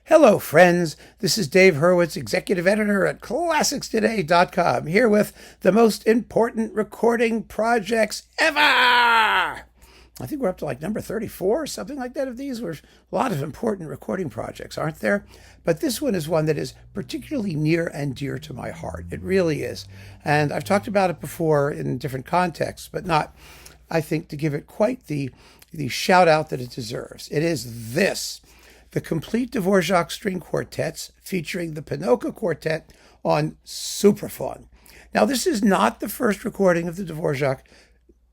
Hello, friends. This is Dave Hurwitz, executive editor at ClassicsToday.com, here with the most important recording projects ever. I think we're up to like number 34 or something like that of these. Were a lot of important recording projects, aren't there? But this one is one that is particularly near and dear to my heart. It really is. And I've talked about it before in different contexts, but not, I think, to give it quite the shout out that it deserves. It is this. The complete Dvořák string quartets featuring the Panocha quartet on Supraphon. Now, this is not the first recording of the Dvořák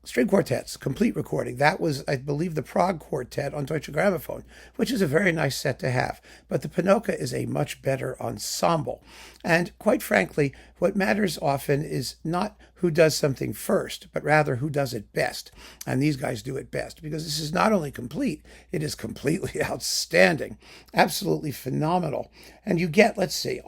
string quartets, complete recording. That was, I believe, the Prague quartet on Deutsche Grammophon, which is a very nice set to have. But the Panocha is a much better ensemble. And quite frankly, what matters often is not who does something first, but rather who does it best. And these guys do it best because this is not only complete, it is completely outstanding, absolutely phenomenal. And you get, 14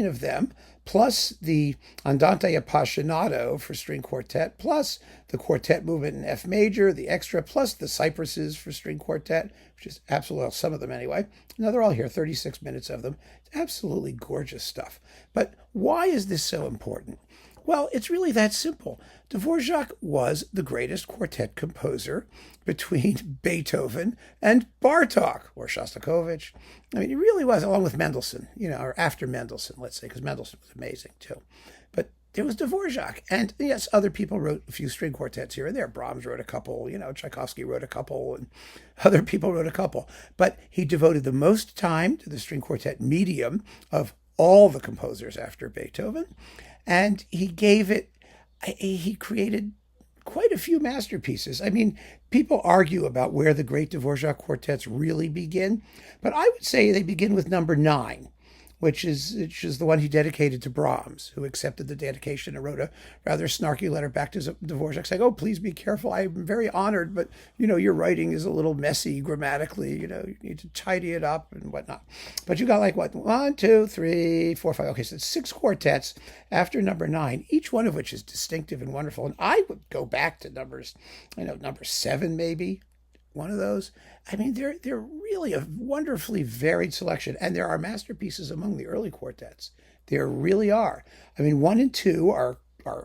of them, plus the Andante Appassionato for string quartet, plus the quartet movement in F major, the extra, plus the cypresses for string quartet, which is absolutely, well, some of them anyway. Now they're all here, 36 minutes of them. It's absolutely gorgeous stuff. But why is this so important? Well, it's really that simple. Dvořák was the greatest quartet composer between Beethoven and Bartók, or Shostakovich. I mean, he really was, along with Mendelssohn, or after Mendelssohn, let's say, because Mendelssohn was amazing too. But there was Dvořák. And yes, other people wrote a few string quartets here and there. Brahms wrote a couple, Tchaikovsky wrote a couple, and other people wrote a couple. But he devoted the most time to the string quartet medium of all the composers after Beethoven. And he created quite a few masterpieces. I mean, people argue about where the great Dvořák quartets really begin, but I would say they begin with number 9, which is the one he dedicated to Brahms, who accepted the dedication and wrote a rather snarky letter back to Dvořák saying, "Oh, please be careful. I'm very honored, but, your writing is a little messy grammatically. You need to tidy it up and whatnot." But you got 1, 2, 3, 4, 5. Okay, so it's 6 quartets after number 9, each one of which is distinctive and wonderful. And I would go back to number 7 maybe. One of those. I mean, they're really a wonderfully varied selection, and there are masterpieces among the early quartets. There really are. I mean, 1 and 2 are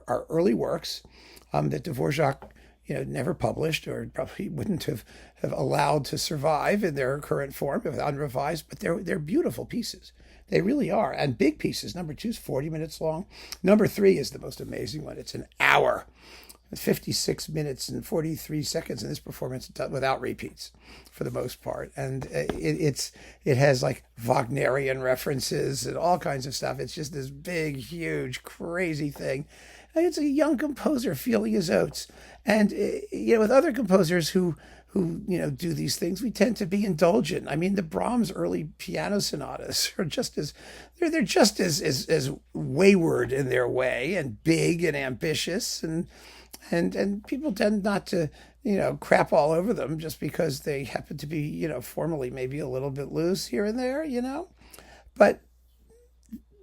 early works that Dvořák never published, or probably wouldn't have allowed to survive in their current form if unrevised. But they're beautiful pieces. They really are, and big pieces. Number 2 is 40 minutes long. Number 3 is the most amazing one. It's an hour. 56 minutes and 43 seconds in this performance without repeats for the most part. And it has Wagnerian references and all kinds of stuff. It's just this big, huge, crazy thing. And it's a young composer feeling his oats. And, with other composers who do these things, we tend to be indulgent. I mean, the Brahms early piano sonatas are just as wayward in their way, and big and ambitious, and people tend not to, crap all over them just because they happen to be, formally maybe a little bit loose here and there, But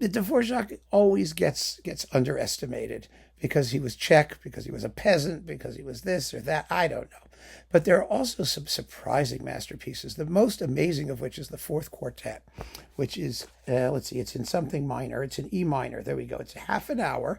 the Dvořák always gets underestimated because he was Czech, because he was a peasant, because he was this or that. I don't know. But there are also some surprising masterpieces, the most amazing of which is the 4th quartet, which is, it's in something minor. It's in E minor. There we go. It's half an hour,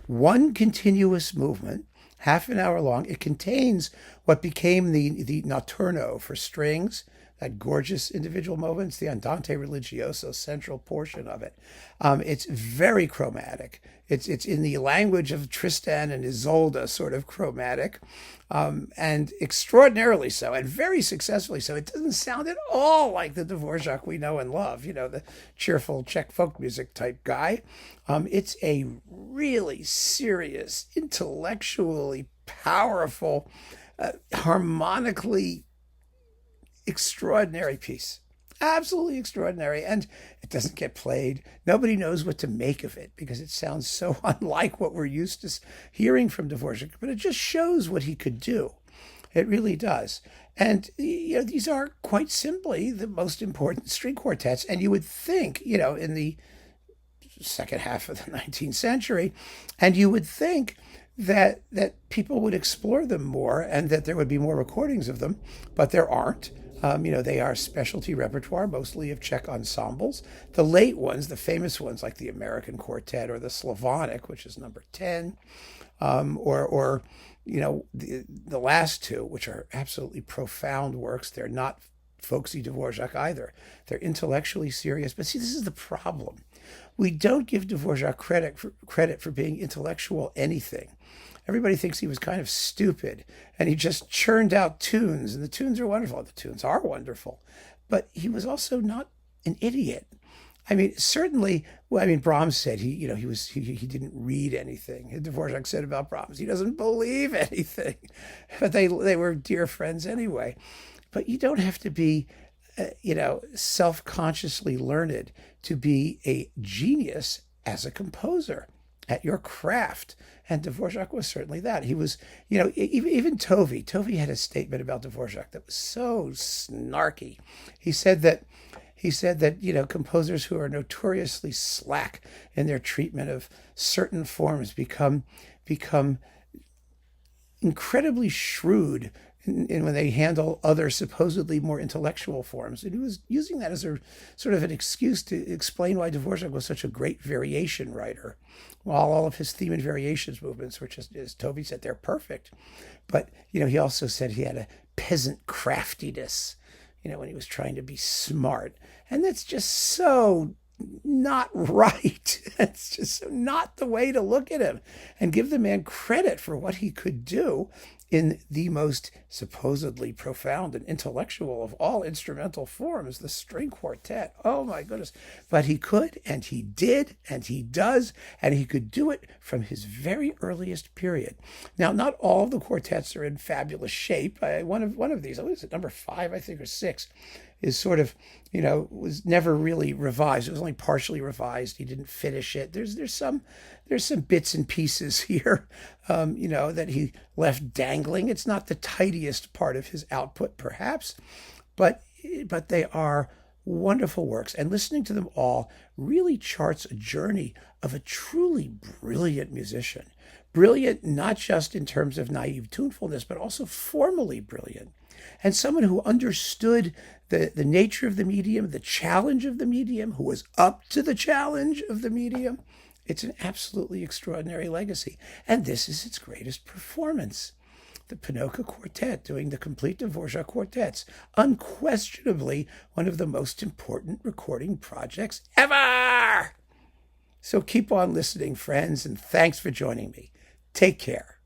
one continuous movement, half an hour long. It contains what became the notturno for strings, that gorgeous individual movements, the Andante Religioso central portion of it. It's very chromatic. It's in the language of Tristan and Isolde sort of chromatic, and extraordinarily so, and very successfully so. It doesn't sound at all like the Dvořák we know and love, the cheerful Czech folk music type guy. It's a really serious, intellectually powerful, harmonically extraordinary piece. Absolutely extraordinary. And it doesn't get played. Nobody knows what to make of it because it sounds so unlike what we're used to hearing from Dvořák, but it just shows what he could do. It really does. And these are quite simply the most important string quartets. And you would think, in the second half of the 19th century, and you would think that people would explore them more and that there would be more recordings of them, but there aren't. They are specialty repertoire, mostly of Czech ensembles. The late ones, the famous ones like the American Quartet or the Slavonic, which is number 10, or the last two, which are absolutely profound works. They're not folksy Dvořák either. They're intellectually serious. But see, this is the problem. We don't give Dvořák credit for being intellectual anything. Everybody thinks he was kind of stupid and he just churned out tunes, and the tunes are wonderful. The tunes are wonderful, but he was also not an idiot. I mean, certainly, Brahms said he didn't read anything. Dvořák said about Brahms, he doesn't believe anything, but they were dear friends anyway. But you don't have to be, self-consciously learned to be a genius as a composer at your craft. And Dvořák was certainly that. He was, even Tovey had a statement about Dvořák that was so snarky. He said that, composers who are notoriously slack in their treatment of certain forms become incredibly shrewd in when they handle other supposedly more intellectual forms. And he was using that as a sort of an excuse to explain why Dvořák was such a great variation writer. While all of his theme and variations movements, which as Tovey said, they're perfect. But, he also said he had a peasant craftiness, when he was trying to be smart. And that's just so not right. That's just not the way to look at him and give the man credit for what he could do in the most supposedly profound and intellectual of all instrumental forms, the string quartet. Oh my goodness. But he could, and he did, and he does, and he could do it from his very earliest period. Now, not all of the quartets are in fabulous shape. One of these, what is it, number 5, I think, or 6, is sort of, was never really revised. It was only partially revised. He didn't finish it. There's some bits and pieces here, that he left dangling. It's not the tidiest part of his output, perhaps, but they are wonderful works. And listening to them all really charts a journey of a truly brilliant musician. Brilliant not just in terms of naive tunefulness, but also formally brilliant. And someone who understood the nature of the medium, the challenge of the medium, who was up to the challenge of the medium. It's an absolutely extraordinary legacy. And this is its greatest performance. The Panocha Quartet doing the complete Dvořák quartets. Unquestionably one of the most important recording projects ever. So keep on listening, friends, and thanks for joining me. Take care.